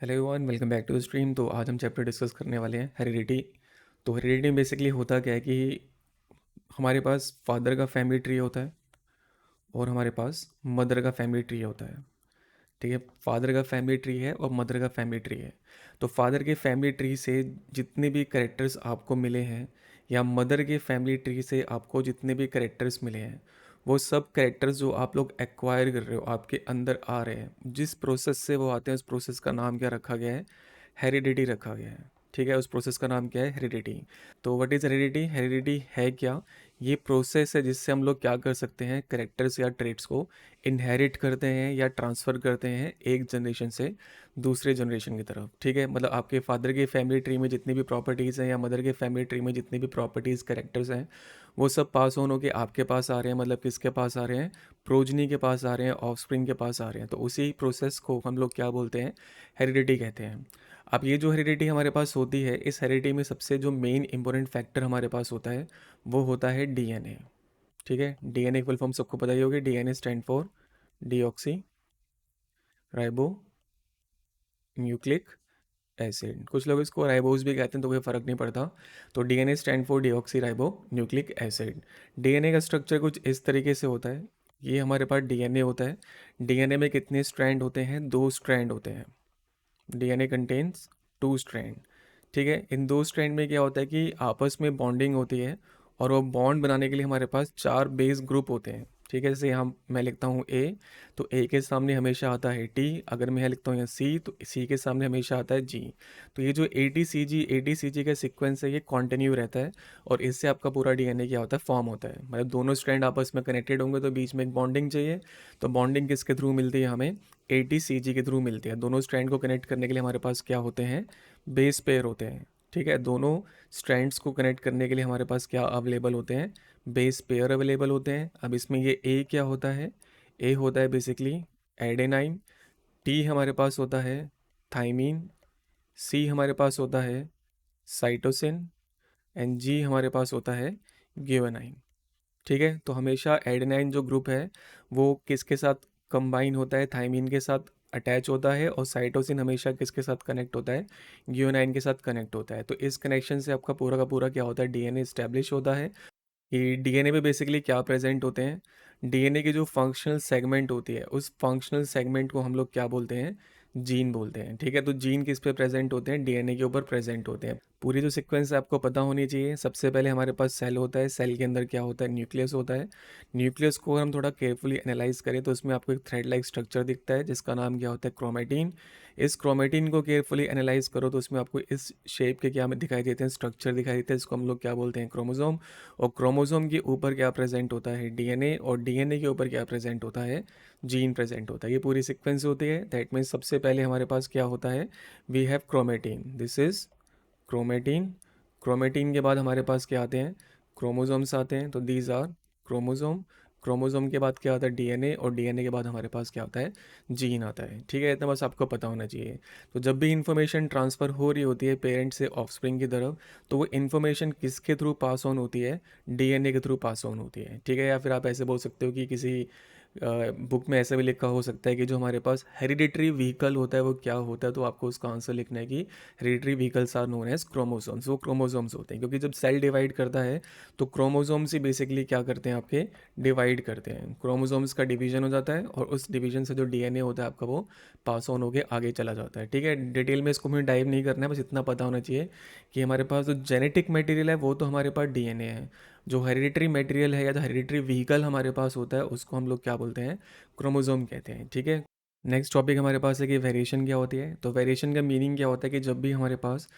Hello everyone, welcome back to the stream. तो आज हम चैप्टर डिस्कस करने वाले हैं हेरिडिटी। तो हेरिडिटी में बेसिकली होता क्या है कि हमारे पास फादर का फैमिली ट्री होता है और हमारे पास मदर का फैमिली ट्री होता है। ठीक है, फादर का फैमिली ट्री है और मदर का फैमिली ट्री है। तो फादर के फैमिली ट्री से जितने भी करेक्टर्स आपको मिले हैं या मदर के फैमिली ट्री से आपको जितने भी करेक्टर्स मिले हैं, वो सब करेक्टर्स जो आप लोग एक्वायर कर रहे हो आपके अंदर आ रहे हैं, जिस प्रोसेस से वो आते हैं उस प्रोसेस का नाम क्या रखा गया है? हेरिडिटी रखा गया है। ठीक है, उस प्रोसेस का नाम क्या है? हेरिडिटी। तो व्हाट इज़ हेरिडिटी? हेरिडिटी है क्या? ये प्रोसेस है जिससे हम लोग क्या कर सकते हैं, करेक्टर्स या ट्रेट्स को इनहेरिट करते हैं या ट्रांसफ़र करते हैं एक जनरेशन से दूसरे जनरेशन की तरफ। ठीक है, मतलब आपके फादर के फैमिली ट्री में जितनी भी प्रॉपर्टीज़ हैं या मदर के फैमिली ट्री में जितनी भी प्रॉपर्टीज़ करेक्टर्स हैं, वो सब पास ऑन होके आपके पास आ रहे हैं। मतलब किसके पास आ रहे हैं? प्रोजनी के पास आ रहे हैं, ऑफस्प्रिंग के पास आ रहे हैं। तो उसी प्रोसेस को हम लोग क्या बोलते हैं? हेरिडिटी कहते हैं। अब ये जो हेरिडिटी हमारे पास होती है, इस हेरिडिटी में सबसे जो मेन इंपॉर्टेंट फैक्टर हमारे पास होता है वो होता है डीएनए। ठीक है, डीएनए की फुल फॉर्म सबको पता ही होगी। DNA stand for deoxy ribo nucleic acid. कुछ लोग इसको राइबोज भी कहते हैं, तो कोई फ़र्क नहीं पड़ता। तो DNA stand for deoxy ribo nucleic acid. DNA का स्ट्रक्चर कुछ इस तरीके से होता है। ये हमारे पास डीएनए होता है। डीएनए में कितने स्ट्रैंड होते हैं? 2 स्ट्रैंड होते हैं। DNA contains 2 strand. ठीक है, इन 2 स्ट्रैंड में क्या होता है कि आपस में बॉन्डिंग होती है और वो बॉन्ड बनाने के लिए हमारे पास 4 बेस ग्रुप होते हैं। ठीक है, जैसे हम मैं लिखता हूँ ए, तो ए के सामने हमेशा आता है टी। अगर मैं यहाँ लिखता हूँ यहाँ सी, तो सी के सामने हमेशा आता है जी। तो ये जो ए टी सी जी का सीक्वेंस है ये कॉन्टिन्यू रहता है और इससे आपका पूरा डीएनए क्या होता है? फॉर्म होता है। मतलब दोनों स्ट्रैंड आपस में कनेक्टेड होंगे तो बीच में एक बॉन्डिंग चाहिए। तो बॉन्डिंग किसके थ्रू मिलती है हमें? ATCG के थ्रू मिलती है। दोनों स्ट्रैंड को कनेक्ट करने के लिए हमारे पास क्या होते हैं? बेस पेयर होते हैं। ठीक है, दोनों स्ट्रैंड्स को कनेक्ट करने के लिए हमारे पास क्या अवेलेबल होते हैं? बेस पेयर अवेलेबल होते हैं। अब इसमें ये ए क्या होता है? ए होता है बेसिकली एडेनाइन। टी हमारे पास होता है थाइमीन। सी हमारे पास होता है साइटोसिन। एंड जी हमारे पास होता है ग्यूएनाइन। ठीक है, तो हमेशा एडेनाइन जो ग्रुप है वो किसके साथ कंबाइन होता है? थाइमीन के साथ अटैच होता है। और साइटोसिन हमेशा किसके साथ कनेक्ट होता है? ग्यूनाइन के साथ कनेक्ट होता है। तो इस कनेक्शन से आपका पूरा का पूरा क्या होता है? डीएनए स्टैब्लिश होता है। कि डीएनए में बेसिकली क्या प्रेजेंट होते हैं? डीएनए की जो फंक्शनल सेगमेंट होती है उस फंक्शनल सेगमेंट को हम लोग क्या बोलते हैं? जीन बोलते हैं। ठीक है, तो जीन किस पे प्रेजेंट होते हैं? डीएनए के ऊपर प्रेजेंट होते हैं। पूरी जो सीक्वेंस है आपको पता होनी चाहिए। सबसे पहले हमारे पास सेल होता है। सेल के अंदर क्या होता है? न्यूक्लियस होता है। न्यूक्लियस को हम थोड़ा केयरफुली एनालाइज करें तो उसमें आपको एक थ्रेड लाइक स्ट्रक्चर दिखता है जिसका नाम क्या होता है? क्रोमेटिन। इस क्रोमेटिन को केयरफुली एनालाइज करो तो उसमें आपको इस शेप के क्या दिखाई देते हैं? स्ट्रक्चर दिखाई देते हैं, जिसको हम लोग क्या बोलते हैं? क्रोमोसोम। और क्रोमोसोम के ऊपर क्या प्रेजेंट होता है? डीएनए। और डीएनए के ऊपर क्या प्रेजेंट होता है? जीन प्रेजेंट होता है। ये पूरी सीक्वेंस होती है। दैट मीन्स सबसे पहले हमारे पास क्या होता है? We have chromatin. This is chromatin. Chromatin के बाद हमारे पास क्या आते हैं? क्रोमोसोम्स आते हैं। तो दीज आर क्रोमोसोम। क्रोमोसोम के बाद क्या आता है? डीएनए। और डीएनए के बाद हमारे पास क्या होता है? जीन आता है। ठीक है, इतना बस आपको पता होना चाहिए। तो जब भी इंफॉर्मेशन ट्रांसफ़र हो रही होती है पेरेंट्स से ऑफस्प्रिंग की तरफ, तो वो इन्फॉर्मेशन किसके थ्रू पास ऑन होती है? डीएनए के थ्रू पास ऑन होती है। ठीक है, या फिर आप ऐसे बोल सकते हो कि किसी बुक में ऐसे भी लिखा हो सकता है कि जो हमारे पास हेरिडिटरी व्हीकल होता है वो क्या होता है, तो आपको उसका आंसर लिखना है कि hereditary vehicles are known as chromosomes. वो क्रोमोसोम्स होते हैं क्योंकि जब सेल डिवाइड करता है तो क्रोमोसोम्स ही बेसिकली क्या करते हैं? आपके डिवाइड करते हैं। क्रोमोसोम्स का डिवीजन हो जाता है और उस डिवीजन से जो डीएनए होता है आपका वो पास ऑन होकर आगे चला जाता है। ठीक है, डिटेल में इसको हमें डाइव नहीं करना है, बस इतना पता होना चाहिए कि हमारे पास जो जेनेटिक मटेरियल है वो तो हमारे पास डीएनए है। जो हेरिडिटरी मटेरियल है या जो हेरिडिटरी व्हीकल हमारे पास होता है उसको हम लोग क्या बोलते हैं? क्रोमोसोम कहते हैं। ठीक है, नेक्स्ट टॉपिक हमारे पास है कि वेरिएशन क्या होती है। तो वेरिएशन का मीनिंग क्या होता है कि जब भी हमारे पास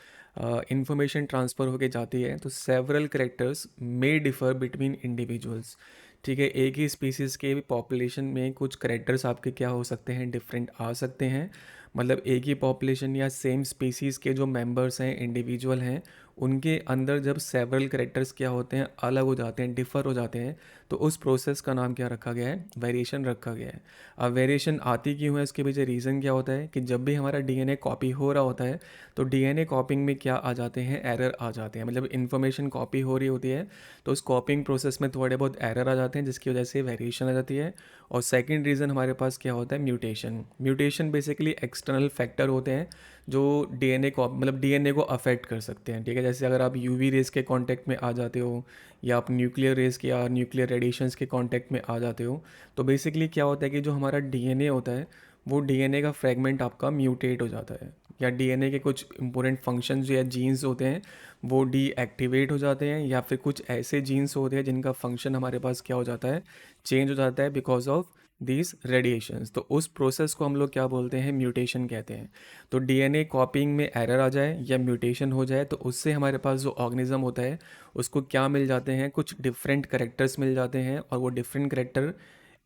इंफॉर्मेशन ट्रांसफ़र होके जाती है तो सेवरल करेक्टर्स मे डिफ़र बिटवीन इंडिविजुअल्स। ठीक है, एक ही स्पीसीज़ के पॉपुलेशन में कुछ करेक्टर्स आपके क्या हो सकते हैं? डिफरेंट आ सकते हैं। मतलब एक ही पॉपुलेशन या सेम स्पीसीज़ के जो मेंबर्स हैं, इंडिविजुअल हैं, उनके अंदर जब सेवरल करेक्टर्स क्या होते हैं? अलग हो जाते हैं, डिफ़र हो जाते हैं, तो उस प्रोसेस का नाम क्या रखा गया है? वेरिएशन रखा गया है। अब वेरिएशन आती क्यों है? इसके पीछे रीज़न क्या होता है कि जब भी हमारा डीएनए कॉपी हो रहा होता है तो डीएनए कॉपिंग में क्या आ जाते हैं? एरर आ जाते हैं। मतलब इन्फॉर्मेशन कॉपी हो रही होती है तो उस कॉपिंग प्रोसेस में थोड़े बहुत एरर आ जाते हैं जिसकी वजह से वेरिएशन आ जाती है। और सेकंड रीज़न हमारे पास क्या होता है? Mutation. Mutation basically external factor होते हैं जो डीएनए को मतलब डीएनए को अफेक्ट कर सकते हैं, ठीक है। जैसे अगर आप यूवी रेस के कांटेक्ट में आ जाते हो या आप न्यूक्लियर रेस के या न्यूक्लियर रेडिएशंस के कांटेक्ट में आ जाते हो, तो बेसिकली क्या होता है कि जो हमारा डीएनए होता है वो डीएनए का फ्रेगमेंट आपका म्यूटेट हो जाता है, या डीएनए के कुछ इंपॉर्टेंट फंक्शंस या जीन्स होते हैं वो डीएक्टिवेट हो जाते हैं, या फिर कुछ ऐसे जीन्स होते हैं जिनका फंक्शन हमारे पास क्या हो जाता है, चेंज हो जाता है बिकॉज ऑफ दीज रेडिएशंस। तो उस प्रोसेस को हम लोग क्या बोलते हैं, म्यूटेशन कहते हैं। तो डीएनए कॉपिंग में एरर आ जाए या म्यूटेशन हो जाए तो उससे हमारे पास जो ऑर्गेनिज्म होता है उसको क्या मिल जाते हैं, कुछ डिफरेंट करेक्टर्स मिल जाते हैं, और वो डिफरेंट करेक्टर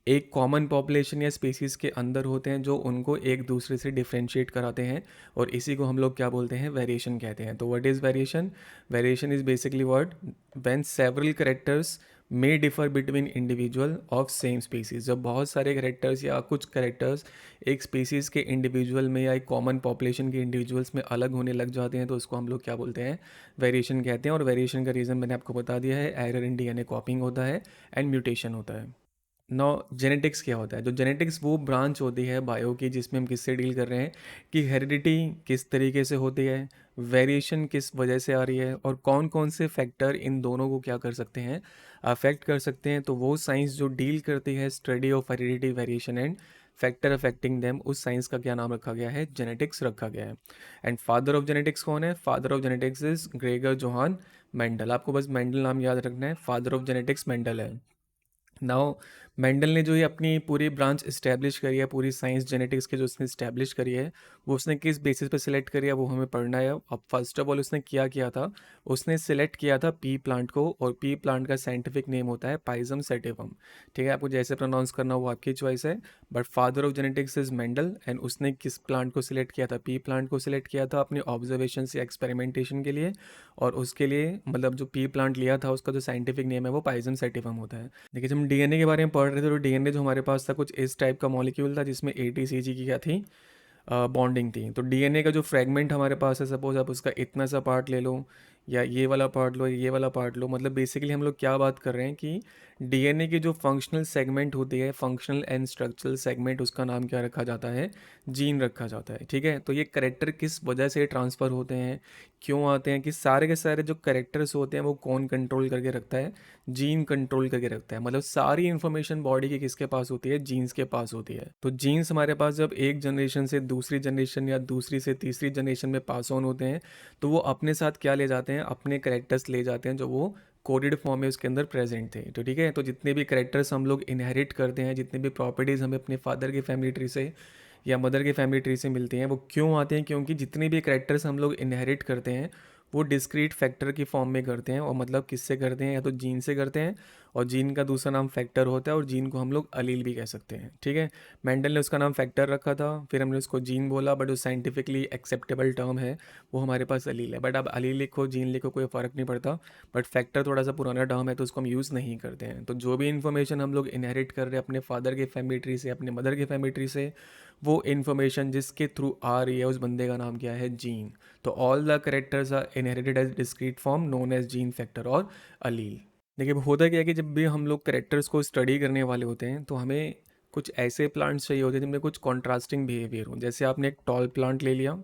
एक कॉमन पॉपुलेशन या स्पीसीज़ के अंदर होते हैं जो उनको एक दूसरे से डिफ्रेंशिएट कराते हैं, और इसी को हम लोग क्या बोलते हैं, वेरिएशन कहते हैं। तो what is variation? Variation is basically what, when several characters may differ between individual of same species. जब बहुत सारे कैरेक्टर्स या कुछ कैरेक्टर्स एक स्पीसीज़ के इंडिविजुअल में या एक कॉमन पॉपुलेशन के इंडिविजुअल्स में अलग होने लग जाते हैं तो उसको हम लोग क्या बोलते हैं, वेरिएशन कहते हैं। और वेरिएशन का रीज़न मैंने आपको बता दिया है, एरर इन डीएनए कॉपिंग होता है एंड म्यूटेशन होता है। नौ, जेनेटिक्स क्या होता है? जो जेनेटिक्स वो ब्रांच होती है बायो की जिसमें हम किससे डील कर रहे हैं कि हेरिडिटी किस तरीके से होती है, वेरिएशन किस वजह से आ रही है, और कौन कौन से फैक्टर इन दोनों को क्या कर सकते हैं, अफेक्ट कर सकते हैं। तो वो साइंस जो डील करती है study of heredity, variation and factor affecting them, उस साइंस का क्या नाम रखा गया है, जेनेटिक्स रखा गया है। एंड फादर ऑफ जेनेटिक्स कौन है? Father of genetics is Gregor Johan Mendel. आपको बस मेंडल नाम याद रखना है, फादर ऑफ जेनेटिक्स मेंडल है। नाउ मेंडल ने जो ये अपनी पूरी ब्रांच इस्टेब्लिश करी है, पूरी साइंस जेनेटिक्स के जो उसने इस्टेब्लिश करी है, वो उसने किस बेसिस पे सिलेक्ट करी है वो हमें पढ़ना है। अब फर्स्ट ऑफ ऑल उसने क्या किया था, उसने सिलेक्ट किया था पी प्लांट को, और पी प्लांट का साइंटिफिक नेम होता है पाइजम सेटिवम। ठीक है, आपको जैसे प्रोनाउंस करना वो आपकी चॉइस है, but father of genetics is Mendel. And उसने किस प्लांट को सिलेक्ट किया था, पी प्लांट को सिलेक्ट किया था अपने ऑब्जर्वेशन या एक्सपेरिमेंटेशन के लिए, और उसके लिए मतलब जो पी प्लांट लिया था उसका जो साइंटिफिक नेम है वो पाइजम सेटिवम होता है। देखिए जब हम डीएनए के बारे में पढ़ रहे थे तो डीएनए जो हमारे पास था कुछ इस टाइप का मॉलिक्यूल था जिसमें एटीसीजी की क्या थी, बॉन्डिंग थी। तो डीएनए का जो फ्रेगमेंट हमारे पास है, सपोज आप उसका इतना सा पार्ट ले लो या ये वाला पार्ट लो, ये वाला पार्ट लो, मतलब बेसिकली हम लोग क्या बात कर रहे हैं कि डीएनए की जो फंक्शनल सेगमेंट होती है, फंक्शनल एंड स्ट्रक्चरल सेगमेंट, उसका नाम क्या रखा जाता है, जीन रखा जाता है। ठीक है, तो ये करेक्टर किस वजह से ट्रांसफ़र होते हैं, क्यों आते हैं, कि सारे के सारे जो करेक्टर्स होते हैं वो कौन कंट्रोल करके रखता है, जीन कंट्रोल करके रखता है। मतलब सारी इन्फॉर्मेशन बॉडी की किसके पास होती है, जीन्स के पास होती है। तो जीन्स हमारे पास जब एक जनरेशन से दूसरी जनरेशन या दूसरी से तीसरी जनरेशन में पास ऑन होते हैं तो वो अपने साथ क्या ले जाते हैं, अपने करेक्टर्स ले जाते हैं जो वो कोडेड फॉर्म में उसके अंदर प्रेजेंट थे। तो ठीक है, तो जितने भी करेक्टर्स हम लोग इनहेरिट करते हैं, जितने भी प्रॉपर्टीज़ हमें अपने फादर के फैमिली ट्री से या मदर के फैमिली ट्री से मिलती हैं, वो क्यों आते हैं, क्योंकि जितने भी करेक्टर्स हम लोग इनहेरिट करते हैं वो डिस्क्रीट फैक्टर की फॉर्म में करते हैं। और मतलब किससे करते हैं, या तो जीन से करते हैं, और जीन का दूसरा नाम फैक्टर होता है, और जीन को हम लोग अलील भी कह सकते हैं। ठीक है, मेंडल ने उसका नाम फैक्टर रखा था, फिर हमने उसको जीन बोला, बट जो साइंटिफिकली एक्सेप्टेबल टर्म है वो हमारे पास अलील है। बट अब अलील लिखो, जीन लिखो, कोई फ़र्क नहीं पड़ता, बट फैक्टर थोड़ा सा पुराना टर्म है तो उसको हम यूज़ नहीं करते हैं। तो जो भी इन्फॉर्मेशन हम लोग इनहेरिट कर रहे हैं अपने फादर के फैमिली ट्री से, अपने मदर के फैमिली ट्री से, वो इन्फॉर्मेशन जिसके थ्रू आ रही है उस बंदे का नाम क्या है, जीन। तो all the characters are inherited as discrete form known as gene, factor और अलील। देखिए अब होता क्या है कि जब भी हम लोग करेक्टर्स को स्टडी करने वाले होते हैं तो हमें कुछ ऐसे प्लांट्स चाहिए होते हैं जिनमें कुछ कॉन्ट्रास्टिंग बिहेवियर हो। जैसे आपने एक टॉल प्लांट ले लिया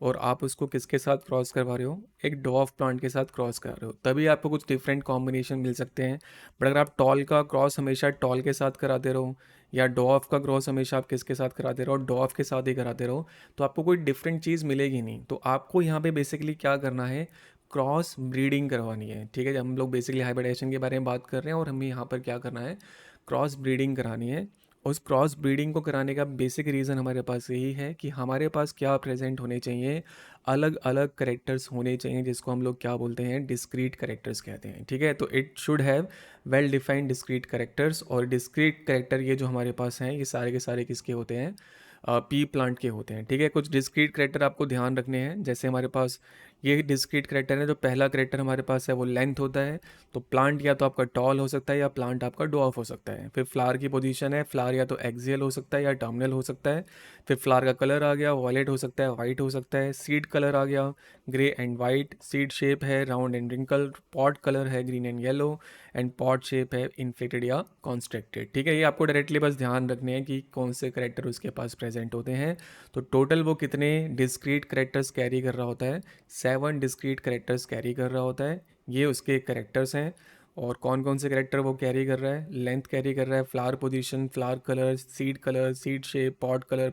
और आप उसको किसके साथ क्रॉस करवा रहे हो, एक डॉफ प्लांट के साथ क्रॉस कर रहे हो, तभी आपको कुछ डिफरेंट कॉम्बिनेशन मिल सकते हैं। बट अगर आप टॉल का क्रॉस हमेशा टॉल के साथ कराते रहो, या डॉफ का क्रॉस हमेशा आप किसके साथ कराते रहो, डॉफ के साथ ही कराते रहो, तो आपको कोई डिफरेंट चीज़ मिलेगी नहीं। तो आपको यहाँ पे बेसिकली क्या करना है, क्रॉस ब्रीडिंग करवानी है। ठीक है, जब हम लोग बेसिकली हाइब्रिडेशन के बारे में बात कर रहे हैं और हमें यहाँ पर क्या करना है, क्रॉस ब्रीडिंग करानी है। उस क्रॉस ब्रीडिंग को कराने का बेसिक रीज़न हमारे पास यही है कि हमारे पास क्या प्रेजेंट होने चाहिए, अलग अलग करेक्टर्स होने चाहिए, जिसको हम लोग क्या बोलते हैं, डिस्क्रीट करेक्टर्स कहते हैं। ठीक है, तो it should have well defined discrete characters. और डिस्क्रीट करेक्टर ये जो हमारे पास हैं ये सारे के सारे किसके होते हैं, पी प्लांट के होते हैं। ठीक है, कुछ डिस्क्रीट करेक्टर आपको ध्यान रखने हैं। जैसे हमारे पास ये डिस्क्रीट करेक्टर है, जो पहला करेक्टर हमारे पास है वो लेंथ होता है। तो प्लांट या तो आपका टॉल हो सकता है या प्लांट आपका डॉर्फ हो सकता है। फिर फ्लावर की पोजीशन है, फ्लावर या तो एक्सियल हो सकता है या टर्मिनल हो सकता है। फिर फ्लावर का कलर आ गया, वॉयलेट हो सकता है, वाइट हो सकता है। सीड कलर आ गया, grey and white. Seed shape है round and wrinkle. Pod colour है green and yellow. And pod shape है इन्फ्लेटेड या कॉन्स्ट्रक्टेड। ठीक है, ये आपको डायरेक्टली बस ध्यान रखने हैं कि कौन से करेक्टर उसके पास प्रेजेंट प्रेजेंट होते हैं। तो टोटल वो कितने डिस्क्रीट कैरेक्टर्स कैरी कर रहा होता है? 7 डिस्क्रीट कैरेक्टर्स कैरी कर रहा होता है। ये उसके कैरेक्टर्स हैं। और कौन कौन से कैरेक्टर वो कैरी कर रहा है? लेंथ कैरी कर रहा है, flower position, flower colour, seed shape,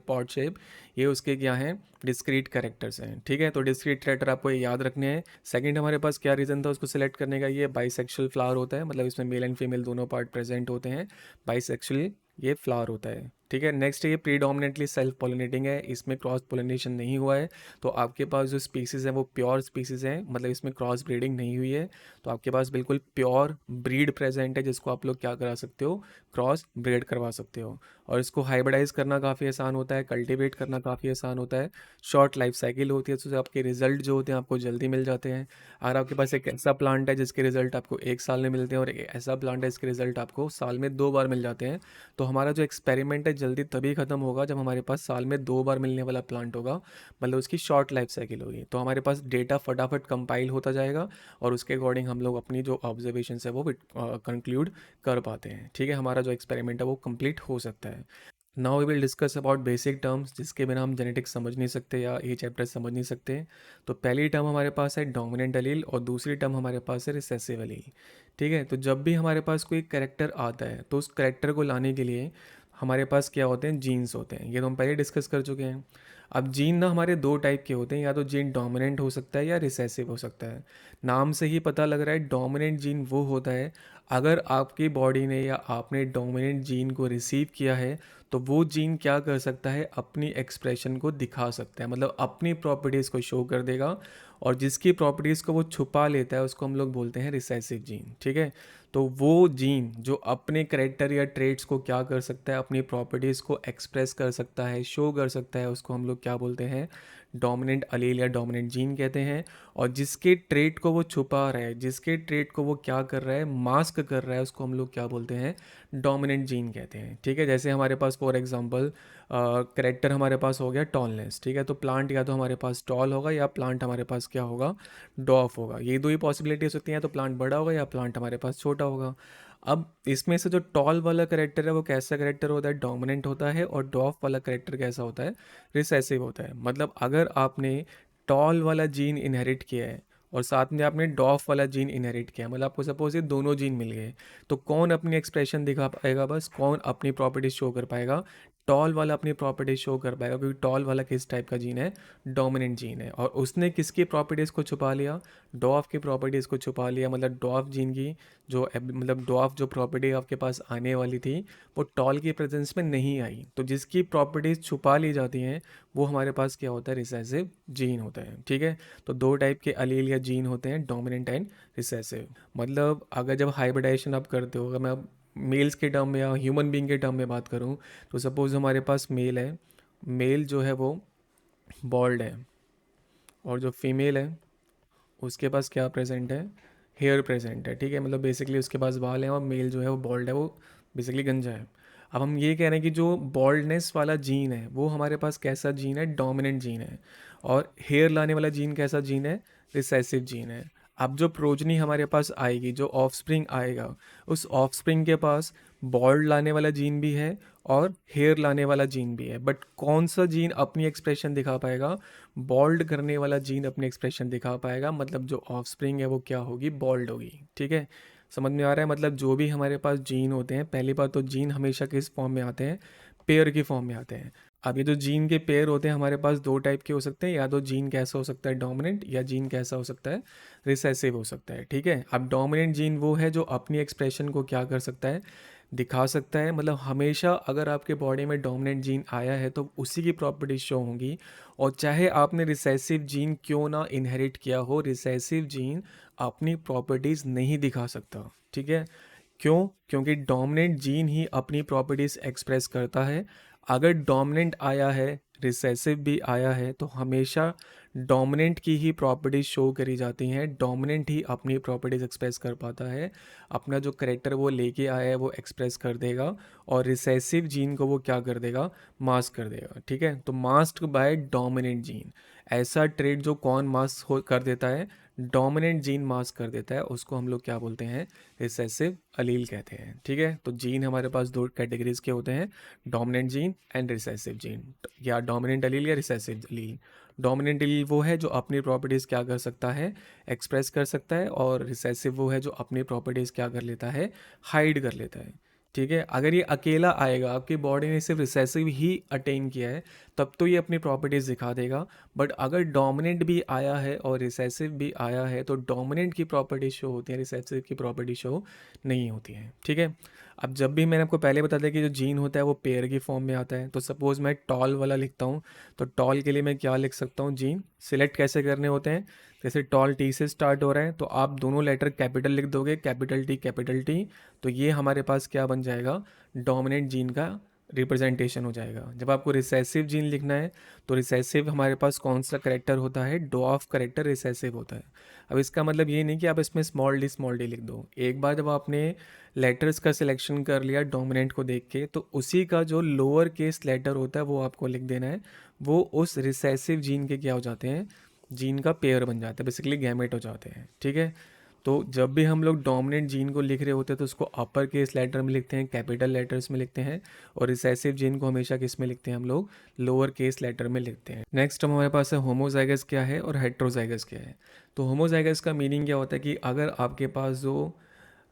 pot shape, ये उसके क्या हैं? डिस्क्रीट कैरेक्टर्स हैं। ठीक है, तो डिस्क्रीट कैरेक्टर आपको ये याद रखने हैं। सेकंड हमारे पास क्या रीज़न था उसको सिलेक्ट करने का? ये बाइसेक्सुअल फ्लावर होता है, मतलब इसमें मेल एंड फीमेल दोनों पार्ट प्रेजेंट होते हैं। बाइसेक्सुअल ये फ्लावर होता है। ठीक है, नेक्स्ट ये प्रीडोमिनेटली सेल्फ पॉलिनेटिंग है, इसमें क्रॉस पोलिनेशन नहीं हुआ है। तो आपके पास जो स्पीसीज़ है वो प्योर स्पीसीज़ हैं, मतलब इसमें क्रॉस ब्रीडिंग नहीं हुई है। तो आपके पास बिल्कुल प्योर ब्रीड प्रेजेंट है, जिसको आप लोग क्या करा सकते हो? क्रॉस ब्रीड करवा सकते हो। और इसको हाइब्रिडाइज करना काफ़ी आसान होता है, कल्टीवेट करना काफ़ी आसान होता है। शॉर्ट लाइफ साइकिल होती है, तो आपके रिजल्ट जो होते हैं आपको जल्दी मिल जाते हैं। अगर आपके पास एक ऐसा प्लांट है जिसके रिजल्ट आपको 1 साल में मिलते हैं, और एक ऐसा प्लांट है जिसके रिजल्ट आपको साल में 2 बार मिल जाते हैं, तो हमारा जो एक्सपेरिमेंट है जल्दी तभी ख़त्म होगा जब हमारे पास साल में 2 बार मिलने वाला प्लांट होगा, मतलब उसकी शॉर्ट लाइफ साइकिल होगी। तो हमारे पास डेटा फटाफट कंपाइल होता जाएगा, और उसके अकॉर्डिंग हम लोग अपनी जो ऑब्जर्वेशन है वो कंक्लूड कर पाते हैं। ठीक है, हमारा जो एक्सपेरिमेंट है वो कंप्लीट हो सकता है। Now we will discuss about basic terms, जिसके बिना हम जेनेटिक्स समझ नहीं सकते या ये चैप्टर समझ नहीं सकते। तो पहली टर्म हमारे पास है डोमिनेंट एलील, और दूसरी टर्म हमारे पास है रिसेसिव एलील। ठीक है, तो जब भी हमारे पास कोई कैरेक्टर आता है तो उस कैरेक्टर को लाने के लिए हमारे पास क्या होते हैं? जीन्स होते हैं। ये तो हम पहले डिस्कस कर चुके हैं। अब जीन ना हमारे 2 टाइप के होते हैं, या तो जीन डोमिनेंट हो सकता है या रिसेसिव हो सकता है। नाम से ही पता लग रहा है, डोमिनेंट जीन वो होता है अगर आपकी बॉडी ने या आपने डोमिनेंट जीन को रिसीव किया है, तो वो जीन क्या कर सकता है? अपनी एक्सप्रेशन को दिखा सकता है, मतलब अपनी प्रॉपर्टीज़ को शो कर देगा। और जिसकी प्रॉपर्टीज़ को वो छुपा लेता है उसको हम लोग बोलते हैं रिसेसिव जीन। ठीक है, तो वो जीन जो अपने करेक्टर या ट्रेड्स को क्या कर सकता है? अपनी प्रॉपर्टीज़ को एक्सप्रेस कर सकता है, शो कर सकता है, उसको हम लोग क्या बोलते हैं? डोमिनेंट अलील या डोमिनेंट जीन कहते हैं। और जिसके ट्रेट को वो छुपा रहा है, जिसके ट्रेट को वो क्या कर रहा है? मास्क कर रहा है, उसको हम लोग क्या बोलते हैं? डोमिनेंट जीन कहते हैं। ठीक है, जैसे हमारे पास फॉर एग्जांपल करेक्टर हमारे पास हो गया टॉलनेस। ठीक है, तो प्लांट या तो हमारे पास टॉल होगा, या प्लांट हमारे पास क्या होगा? डॉफ होगा। ये दो ही पॉसिबिलिटी हो सकती हैं, या तो प्लांट बड़ा होगा या प्लांट हमारे पास छोटा होगा। अब इसमें से जो टॉल वाला करेक्टर है वो कैसा करेक्टर होता है? डोमिनेंट होता है। और डॉफ वाला करेक्टर कैसा होता है? रिसेसिव होता है। मतलब अगर आपने टॉल वाला जीन इनहेरिट किया है और साथ में आपने डॉफ वाला जीन इनहेरिट किया, मतलब आपको सपोज ये दोनों जीन मिल गए, तो कौन अपनी एक्सप्रेशन दिखा पाएगा? बस कौन अपनी प्रॉपर्टीज शो कर पाएगा? टॉल वाला अपनी प्रॉपर्टीज शो कर पाएगा, क्योंकि टॉल वाला किस टाइप का जीन है? डोमिनेंट जीन है। और उसने किसकी प्रॉपर्टीज़ को छुपा लिया? डॉफ की प्रॉपर्टीज़ को छुपा लिया। मतलब डॉफ जीन की जो मतलब डॉफ जो प्रॉपर्टी आपके पास आने वाली थी वो टॉल की प्रेजेंस में नहीं आई। तो जिसकी प्रॉपर्टीज़ छुपा ली जाती हैं वो हमारे पास क्या होता है? रिसेसिव जीन होता है। ठीक है, तो 2 टाइप के अलील या जीन होते हैं, डोमिनेंट एंड रिसेसिव। मतलब अगर जब हाइब्रिडाइजेशन आप करते हो, अगर मैं मेल्स के टर्म में या ह्यूमन बीइंग के टर्म में बात करूं, तो सपोज़ हमारे पास मेल है, मेल जो है वो बॉल्ड है, और जो फीमेल है उसके पास क्या प्रेजेंट है? हेयर प्रेजेंट है। ठीक है, मतलब बेसिकली उसके पास बाल हैं, और मेल जो है वो बॉल्ड है, वो बेसिकली गंजा है। अब हम ये कह रहे हैं कि जो बॉल्डनेस वाला जीन है वो हमारे पास कैसा जीन है? डोमिनेंट जीन है। और हेयर लाने वाला जीन कैसा जीन है? रिसेसिव जीन है। अब जो प्रोजनी हमारे पास आएगी, जो ऑफस्प्रिंग आएगा, उस ऑफस्प्रिंग के पास बॉल्ड लाने वाला जीन भी है और हेयर लाने वाला जीन भी है। बट कौन सा जीन अपनी एक्सप्रेशन दिखा पाएगा? बॉल्ड करने वाला जीन अपनी एक्सप्रेशन दिखा पाएगा, मतलब जो ऑफस्प्रिंग है वो क्या होगी? बॉल्ड होगी। ठीक है, समझ में आ रहा है? मतलब जो भी हमारे पास जीन होते हैं, पहली बात तो जीन हमेशा किस फॉर्म में आते हैं? पेयर की फॉर्म में आते हैं। अब ये जो जीन के पेयर होते हैं हमारे पास 2 टाइप के हो सकते हैं, या तो जीन कैसा हो सकता है? डोमिनेंट, या जीन कैसा हो सकता है? रिसेसिव हो सकता है। ठीक है, अब डोमिनेंट जीन वो है जो अपनी एक्सप्रेशन को क्या कर सकता है? दिखा सकता है। मतलब हमेशा अगर आपके बॉडी में डोमिनेंट जीन आया है तो उसी की प्रॉपर्टीज शो होंगी, और चाहे आपने रिसेसिव जीन क्यों ना इनहेरिट किया हो, रिसेसिव जीन अपनी प्रॉपर्टीज़ नहीं दिखा सकता। ठीक है, क्यों? क्योंकि डोमिनेंट जीन ही अपनी प्रॉपर्टीज़ एक्सप्रेस करता है। अगर डोमिनेंट आया है, रिसेसिव भी आया है, तो हमेशा डोमिनेंट की ही प्रॉपर्टीज शो करी जाती हैं, डोमिनेंट ही अपनी प्रॉपर्टीज एक्सप्रेस कर पाता है, अपना जो करेक्टर वो लेके आया है वो एक्सप्रेस कर देगा, और रिसेसिव जीन को वो क्या कर देगा, मास्क कर देगा। ठीक है, तो मास्क बाय डोमिनेंट जीन, ऐसा ट्रेड जो कौन मास्क हो कर देता है, डोमिनेंट जीन मास्क कर देता है, उसको हम लोग क्या बोलते हैं, रिसेसिव अलील कहते हैं। ठीक है, तो जीन हमारे पास दो कैटेगरीज के होते हैं, dominant gene and recessive gene, या डोमिनेंट अलील या रिसेसिव अलील। डोमिनेंट अलील वो है जो अपनी प्रॉपर्टीज़ क्या कर सकता है, एक्सप्रेस कर सकता है, और रिसेसिव वो है जो अपनी प्रॉपर्टीज़ क्या कर लेता है, हाइड कर लेता है। ठीक है, अगर ये अकेला आएगा, आपकी बॉडी ने सिर्फ रिसेसिव ही अटेन किया है, तब तो ये अपनी प्रॉपर्टीज़ दिखा देगा। बट अगर डोमिनेंट भी आया है और रिसेसिव भी आया है, तो डोमिनेंट की प्रॉपर्टीज शो होती है, रिसेसिव की प्रॉपर्टी शो नहीं होती है। ठीक है, अब जब भी मैंने आपको पहले बता दिया कि जो जीन होता है वो पेयर की फॉर्म में आता है, तो सपोज़ मैं टॉल वाला लिखता हूँ, तो टॉल के लिए मैं क्या लिख सकता हूँ, जीन सिलेक्ट कैसे करने होते हैं, जैसे टॉल टी से स्टार्ट हो रहा है, तो आप दोनों लेटर कैपिटल लिख दोगे, कैपिटल टी, तो ये हमारे पास क्या बन जाएगा, डोमिनेंट जीन का रिप्रेजेंटेशन हो जाएगा। जब आपको रिसेसिव जीन लिखना है, तो रिसेसिव हमारे पास कौन सा करेक्टर होता है, डॉफ करेक्टर रिसेसिव होता है। अब इसका मतलब ये नहीं कि आप इसमें स्मॉल डी लिख दो, एक बार जब आपने लेटर्स का सिलेक्शन कर लिया डोमिनेंट को देख के, तो उसी का जो लोअर केस लेटर होता है वो आपको लिख देना है, वो उस रिसेसिव जीन के क्या हो जाते हैं, जीन का पेयर बन जाता है, बेसिकली गैमेट हो जाते हैं। ठीक है, तो जब भी हम लोग डोमिनेंट जीन को लिख रहे होते हैं तो उसको अपर केस लेटर में लिखते हैं, कैपिटल लेटर्स में लिखते हैं, और रिसेसिव जीन को हमेशा किस में लिखते हैं, हम लोग लोअर केस लेटर में लिखते हैं। नेक्स्ट हमारे पास है होमोजाइगस क्या है और हेट्रोजाइगस क्या है। तो होमोजाइगस का मीनिंग क्या होता है कि अगर आपके पास जो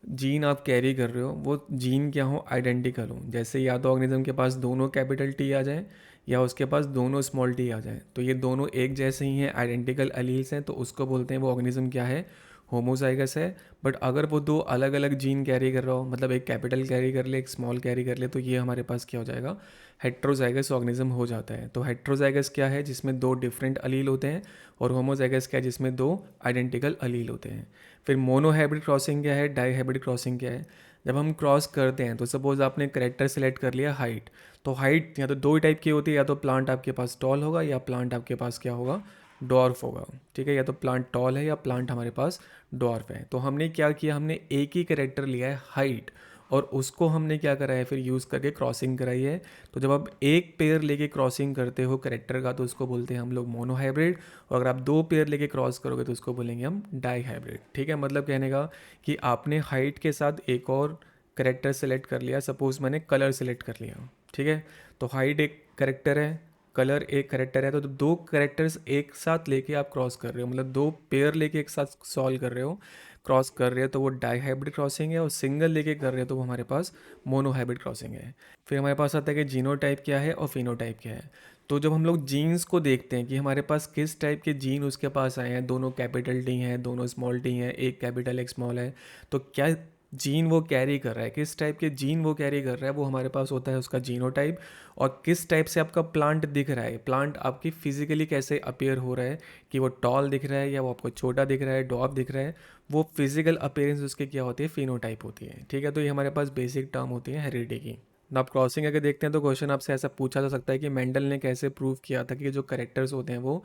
जीन आप कैरी कर रहे हो वो जीन क्या हो, आइडेंटिकल हो, जैसे या तो ऑर्गेनिज्म के पास दोनों कैपिटल टी आ जाए या उसके पास दोनों स्मॉल टी आ जाए, तो ये दोनों एक जैसे ही हैं, आइडेंटिकल अलील्स हैं, तो उसको बोलते हैं वो ऑर्गेनिज्म क्या है, होमोजाइगस है। बट अगर वो दो अलग अलग जीन कैरी कर रहा हो, मतलब एक कैपिटल कैरी कर ले एक स्मॉल कैरी कर ले, तो ये हमारे पास क्या हो जाएगा, हेट्रोजाइगस ऑर्गेनिज्म हो जाता है। तो हेट्रोजाइगस क्या है, जिसमें दो डिफरेंट अलील होते हैं, और होमोजाइगस क्या है, जिसमें दो आइडेंटिकल अलील होते हैं। फिर मोनोहाइब्रिड क्रॉसिंग क्या है, डाईहाइब्रिड क्रॉसिंग क्या है। जब हम क्रॉस करते हैं, तो सपोज आपने करेक्टर सेलेक्ट कर लिया हाइट, तो हाइट या तो दो टाइप की होती है, या तो प्लांट आपके पास टॉल होगा या प्लांट आपके पास क्या होगा, डॉर्फ होगा। ठीक है, या तो प्लांट टॉल है या प्लांट हमारे पास डॉर्फ है। तो हमने क्या किया, हमने एक ही करेक्टर लिया है हाइट, और उसको हमने क्या करा है, फिर यूज़ करके क्रॉसिंग कराई है। तो जब आप एक पेयर लेके क्रॉसिंग करते हो करेक्टर का, तो उसको बोलते हैं हम लोग मोनोहाइब्रिड, और अगर आप दो पेयर लेके क्रॉस करोगे तो उसको बोलेंगे हम डाई हाइब्रिड। ठीक है, मतलब कहने का कि आपने हाइट के साथ एक और करेक्टर सेलेक्ट कर लिया, सपोज मैंने कलर सेलेक्ट कर लिया। ठीक है, तो हाइट एक करेक्टर है, कलर एक करेक्टर है, तो दो करेक्टर्स एक साथ लेके आप क्रॉस कर रहे हो, मतलब दो पेयर लेके एक साथ सॉल्व कर रहे हो, क्रॉस कर रहे हो, तो वो डाई हाइब्रिड क्रॉसिंग है, और सिंगल लेके कर रहे हो तो वो हमारे पास मोनो हाइब्रिड क्रॉसिंग है। फिर हमारे पास आता है कि जीनोटाइप क्या है और फिनोटाइप क्या है। तो जब हम लोग जीन्स को देखते हैं कि हमारे पास किस टाइप के जीन उसके पास आए हैं, दोनों कैपिटल टी हैं, दोनों स्मॉल टी हैं, एक कैपिटल एक स्मॉल है, तो क्या जीन वो कैरी कर रहा है, किस टाइप के जीन वो कैरी कर रहा है, वो हमारे पास होता है उसका जीनोटाइप। और किस टाइप से आपका प्लांट दिख रहा है, प्लांट आपकी फिजिकली कैसे अपीयर हो रहा है, कि वो टॉल दिख रहा है या वो आपको छोटा दिख रहा है, डॉप दिख रहा है, वो फिजिकल अपीयरेंस उसके क्या होती है, फिनोटाइप होती है। ठीक है, तो ये हमारे पास बेसिक टर्म होती है हेरिडिटी की। अब आप क्रॉसिंग अगर देखते हैं तो क्वेश्चन आपसे ऐसा पूछा जा सकता है कि मेंडल ने कैसे प्रूव किया था कि जो करेक्टर्स होते हैं वो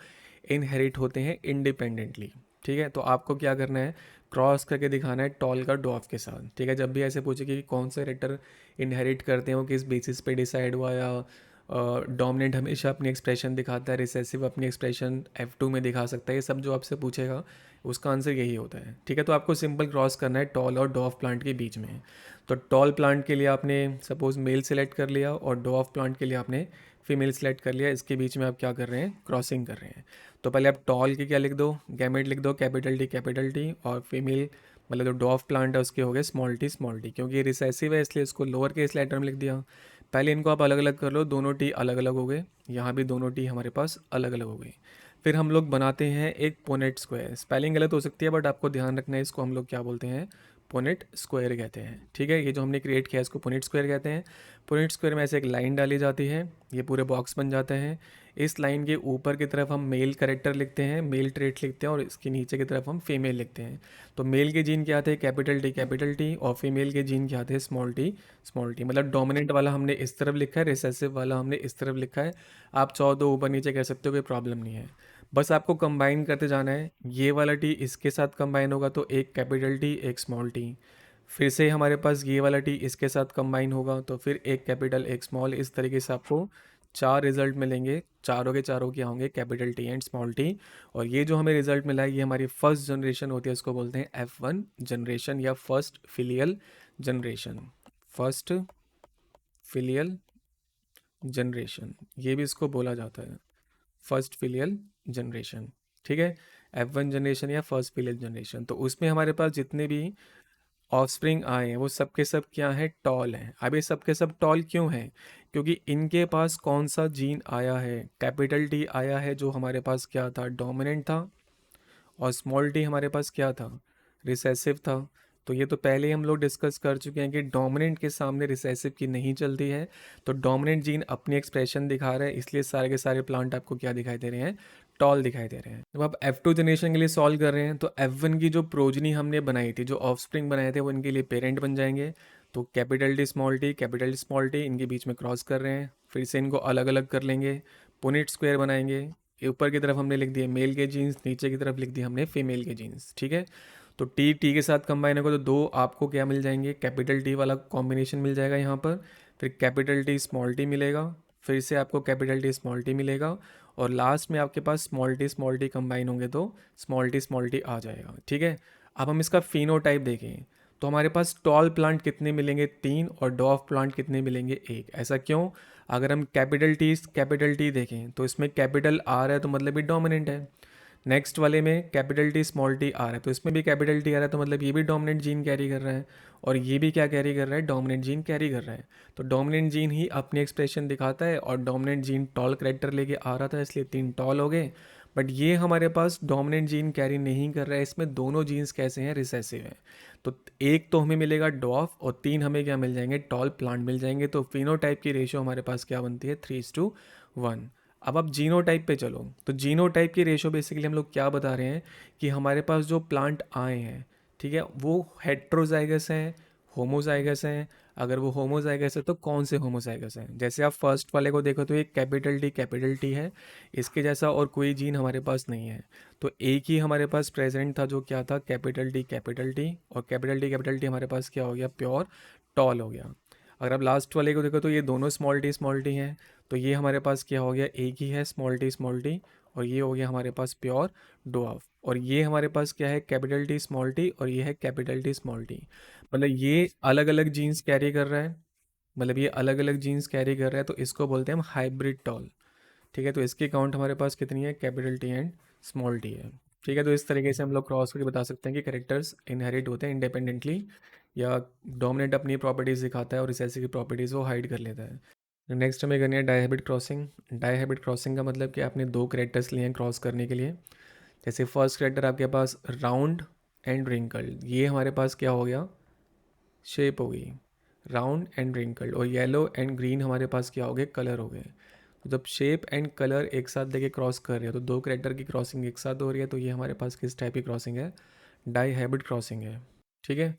इनहेरिट होते हैं इंडिपेंडेंटली। ठीक है, तो आपको क्या करना है, क्रॉस करके दिखाना है टॉल का डॉफ के साथ। ठीक है, जब भी ऐसे पूछे कि कौन से करेक्टर इनहेरिट करते हैं, वो किस बेसिस पे डिसाइड हुआ, या डोमिनेंट हमेशा अपनी एक्सप्रेशन दिखाता है, रिसेसिव अपनी एक्सप्रेशन F2 में दिखा सकता है, ये सब जो आपसे पूछेगा उसका आंसर यही होता है। ठीक है, तो आपको सिंपल क्रॉस करना है टॉल और डॉफ प्लांट के बीच में। तो टॉल प्लांट के लिए आपने सपोज मेल सेलेक्ट कर लिया, और डॉफ प्लांट के लिए आपने फीमेल सेलेक्ट कर लिया, इसके बीच में आप क्या कर रहे हैं, क्रॉसिंग कर रहे हैं। तो पहले आप टॉल के क्या लिख दो, गैमेट लिख दो, कैपिटल टी, और फीमेल मतलब जो डॉफ प्लांट है उसके हो गए स्मॉल टी, क्योंकि ये रिसेसिव है इसलिए इसको लोअर केस लेटर में लिख दिया। पहले इनको आप अलग अलग कर लो, दोनों टी अलग अलग हो गए, यहाँ भी दोनों टी हमारे पास अलग अलग हो गई। फिर हम लोग बनाते हैं एक पोनेट स्क्वायर, स्पेलिंग गलत हो सकती है बट आपको ध्यान रखना है, इसको हम लोग क्या बोलते हैं, पोनेट स्क्वायर कहते हैं। ठीक है, ये जो हमने क्रिएट किया है इसको पोनेट स्क्वायर कहते हैं। पोनेट स्क्वायर में ऐसे एक लाइन डाली जाती है, ये पूरे बॉक्स बन जाते हैं। इस लाइन के ऊपर की तरफ हम मेल करेक्टर लिखते हैं, मेल ट्रेट लिखते हैं, और इसके नीचे की तरफ हम फीमेल लिखते हैं। तो मेल के जीन क्या आते हैं, कैपिटल टी, और फीमेल के जीन क्या आते हैं, स्मॉल टी। मतलब डोमिनेंट वाला हमने इस तरफ लिखा है, रिसेसिव वाला हमने इस तरफ लिखा है। आप चाहो तो ऊपर नीचे कह सकते हो, कोई प्रॉब्लम नहीं है। बस आपको कंबाइन करते जाना है, ये वाला टी इसके साथ कंबाइन होगा तो एक कैपिटल टी एक स्मॉल टी, फिर से हमारे पास ये वाला टी इसके साथ कंबाइन होगा तो फिर एक कैपिटल एक स्मॉल, इस तरीके से आपको चार रिजल्ट मिलेंगे, चारों के चारों क्या होंगे capital T and small T. और ये जो हमें रिजल्ट मिला है ये हमारी फर्स्ट जनरेशन होती है, इसको बोलते हैं F1 जनरेशन या first filial generation, first filial generation, ये भी इसको बोला जाता है फर्स्ट फिलियल जनरेशन। ठीक है, F1 जनरेशन या फर्स्ट फिलियल जनरेशन। तो उसमें हमारे पास जितने भी ऑफस्प्रिंग आए हैं वो सब के सब क्या हैं, टॉल हैं। अब ये सब के सब टॉल क्यों हैं, क्योंकि इनके पास कौन सा जीन आया है, कैपिटल टी आया है जो हमारे पास क्या था, डोमिनेंट था, और स्मॉल टी हमारे पास क्या था, रिसेसिव था। तो ये तो पहले ही हम लोग डिस्कस कर चुके हैं कि डोमिनेंट के सामने रिसेसिव की नहीं चलती है। तो डोमिनेंट जीन अपनी एक्सप्रेशन दिखा रहा है, इसलिए सारे के सारे प्लांट आपको क्या दिखाई दे रहे हैं, टॉल दिखाई दे रहे हैं। जब आप F2 जनरेशन के लिए सॉल्व कर रहे हैं तो F1 की जो प्रोजनी हमने बनाई थी, जो ऑफस्प्रिंग बनाए थे, वो इनके लिए पेरेंट बन जाएंगे। तो capital T small T, capital T small T, इनके बीच में क्रॉस कर रहे हैं, फिर से इनको अलग अलग कर लेंगे, पुनेट स्क्वायर बनाएंगे। ऊपर की तरफ हमने लिख दिए मेल के जीन्स, नीचे की तरफ लिख दिए हमने फीमेल के जीन्स। ठीक है, तो टी टी के साथ कंबाइन होगा तो दो आपको क्या मिल जाएंगे, कैपिटल टी वाला कॉम्बिनेशन मिल जाएगा यहाँ पर, फिर कैपिटल टी स्मॉल टी मिलेगा, फिर से आपको कैपिटल टी स्मॉल टी मिलेगा, और लास्ट में आपके पास स्मॉल टी कंबाइन होंगे तो स्मॉल टी आ जाएगा। ठीक है, अब हम इसका फिनोटाइप देखें तो हमारे पास टॉल प्लांट कितने मिलेंगे, तीन, और डॉफ प्लांट कितने मिलेंगे, एक। ऐसा क्यों, अगर हम कैपिटल टी देखें तो इसमें कैपिटल आर है तो मतलब ये डोमिनेंट है। नेक्स्ट वाले में कैपिटल टी स्मॉल टी आ रहा है तो इसमें भी कैपिटल टी आ रहा है तो मतलब ये भी डोमिनेंट जीन कैरी कर रहा है, और ये भी क्या कैरी कर रहा है, डोमिनेंट जीन कैरी कर रहा है। तो डोमिनेंट जीन ही अपनी एक्सप्रेशन दिखाता है, और डोमिनेंट जीन टॉल करेक्टर लेके आ रहा था इसलिए तीन टॉल हो गए। बट ये हमारे पास डोमिनेंट जीन कैरी नहीं कर रहा है, इसमें दोनों जीन्स कैसे हैं, रिसेसिव हैं। तो एक तो हमें मिलेगा डॉफ और तीन हमें क्या मिल जाएंगे, टॉल प्लांट मिल जाएंगे। तो फिनोटाइप की रेशियो हमारे पास क्या बनती है, 3:1। अब आप जीनोटाइप पे चलो, तो जीनोटाइप की रेशो बेसिकली हम लोग क्या बता रहे हैं कि हमारे पास जो प्लांट आए हैं, ठीक है, वो हेट्रोजाइगस हैं, होमोजाइगस हैं। अगर वो होमोजाइगस है तो कौन से होमोजाइगस हैं, जैसे आप फर्स्ट वाले को देखो तो एक कैपिटल टी है, इसके जैसा और कोई जीन हमारे पास नहीं है। तो एक ही हमारे पास प्रेजेंट था जो क्या था, कैपिटल टी, और कैपिटल टी हमारे पास क्या हो गया, प्योर टॉल हो गया। अगर आप लास्ट वाले को देखो तो ये दोनों स्मॉल टी हैं, तो ये हमारे पास क्या हो गया, एक ही है स्मॉल टी, और ये हो गया हमारे पास प्योर डॉफ। और ये हमारे पास क्या है, कैपिटल टी स्मॉल टी, और ये है कैपिटल टी स्मॉल टी। मतलब ये अलग अलग जीन्स कैरी कर रहा है, मतलब ये अलग अलग जीन्स कैरी कर रहा है, तो इसको बोलते हैं हम हाइब्रिड टॉल। ठीक है, तो इसकी काउंट हमारे पास कितनी है, capital T and small T है। ठीक है, तो इस तरीके से हम लोग क्रॉस करके बता सकते हैं कि करेक्टर्स इनहेरिट होते हैं इंडिपेंडेंटली, या डोमिनेंट अपनी प्रॉपर्टीज़ दिखाता है और रिसेसिव की प्रॉपर्टीज़ वो हाइड कर लेता है। नेक्स्ट हमें करनी है डायहेबिट क्रॉसिंग। डायहेबिट क्रॉसिंग का मतलब कि आपने दो करेक्टर्स लिए हैं क्रॉस करने के लिए। जैसे फर्स्ट करेक्टर आपके पास राउंड एंड रिंकल्ड, ये हमारे पास क्या हो गया, शेप हो गई राउंड एंड रिंकल्ड, और येलो एंड ग्रीन हमारे पास क्या हो गए, कलर हो गए। तो जब शेप एंड कलर एक साथ लेके क्रॉस कर रहे हो तो दो करेक्टर की क्रॉसिंग एक साथ हो रही है, तो ये हमारे पास किस टाइप की क्रॉसिंग है, डायहेबिट क्रॉसिंग है। ठीक है,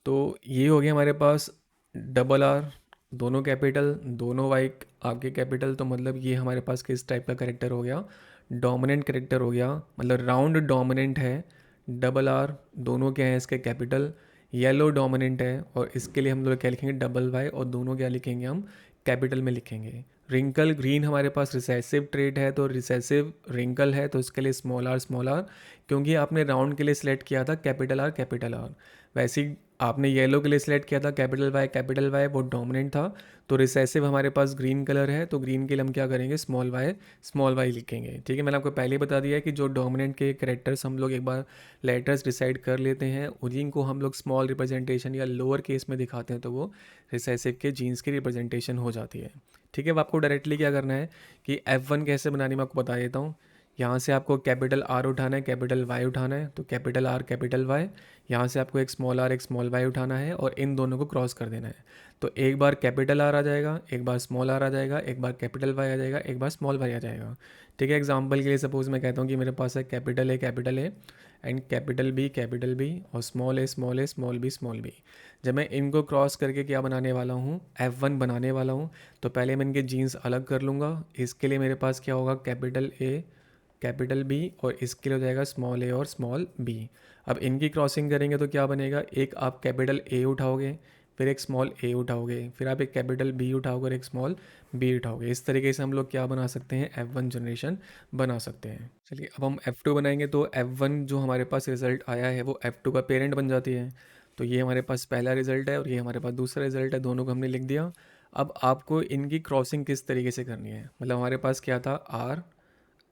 तो ये हो गया हमारे पास डबल आर, दोनों कैपिटल, दोनों वाई आपके कैपिटल, तो मतलब ये हमारे पास किस टाइप का करेक्टर हो गया, डोमिनेंट करेक्टर हो गया। मतलब राउंड डोमिनेंट है, डबल आर दोनों क्या हैं इसके कैपिटल, येलो डोमिनेंट है, और इसके लिए हम लोग क्या लिखेंगे, डबल वाई, और दोनों क्या लिखेंगे हम, कैपिटल में लिखेंगे। रिंकल ग्रीन हमारे पास रिसेसिव ट्रेट है, तो रिसेसिव रिंकल है, तो इसके लिए स्मॉल आर, क्योंकि आपने राउंड के लिए सिलेक्ट किया था कैपिटल आर। वैसे ही आपने येलो के लिए सिलेक्ट किया था कैपिटल वाई, वो डोमिनेंट था। तो रिसेसिव हमारे पास ग्रीन कलर है, तो ग्रीन के लिए हम क्या करेंगे, स्मॉल वाई लिखेंगे। ठीक है, मैंने आपको पहले ही बता दिया है कि जो डोमिनेंट के करेक्टर्स हम लोग एक बार लेटर्स डिसाइड कर लेते हैं, उन्हीं को हम लोग स्मॉल रिप्रेजेंटेशन या लोअर केस में दिखाते हैं, तो वो रिसेसिव के जीन्स की रिप्रेजेंटेशन हो जाती है। ठीक है, अब आपको डायरेक्टली क्या करना है कि F1 कैसे बनानी, मैं आपको बता देता हूँ। यहाँ से आपको कैपिटल आर उठाना है, कैपिटल वाई उठाना है, तो कैपिटल आर कैपिटल वाई, यहाँ से आपको एक स्मॉल आर एक स्मॉल वाई उठाना है, और इन दोनों को क्रॉस कर देना है। तो एक बार कैपिटल आर आ जाएगा, एक बार स्मॉल आर आ जाएगा, एक बार कैपिटल वाई आ जाएगा, एक बार स्मॉल वाई आ जाएगा। ठीक है, एग्जांपल के लिए सपोज मैं कहता हूँ कि मेरे पास है capital A and capital B, और स्मॉल बी। जब मैं इनको क्रॉस करके क्या बनाने वाला हूँ, F1 बनाने वाला हूँ, तो पहले मैं इनके जीन्स अलग कर लूँगा। इसके लिए मेरे पास क्या होगा, कैपिटल बी और इसके लिए हो जाएगा स्मॉल ए और स्मॉल बी। अब इनकी क्रॉसिंग करेंगे तो क्या बनेगा, एक आप कैपिटल ए उठाओगे, फिर एक स्मॉल ए उठाओगे, फिर आप एक कैपिटल बी उठाओगे और एक स्मॉल बी उठाओगे। इस तरीके से हम लोग क्या बना सकते हैं, F1 जनरेशन बना सकते हैं। चलिए अब हम F2 बनाएंगे तो F1 जो हमारे पास रिजल्ट आया है वो F2 का पेरेंट बन जाती है। तो ये हमारे पास पहला रिजल्ट है और ये हमारे पास दूसरा रिजल्ट है, दोनों को हमने लिख दिया। अब आपको इनकी क्रॉसिंग किस तरीके से करनी है, मतलब हमारे पास क्या था, R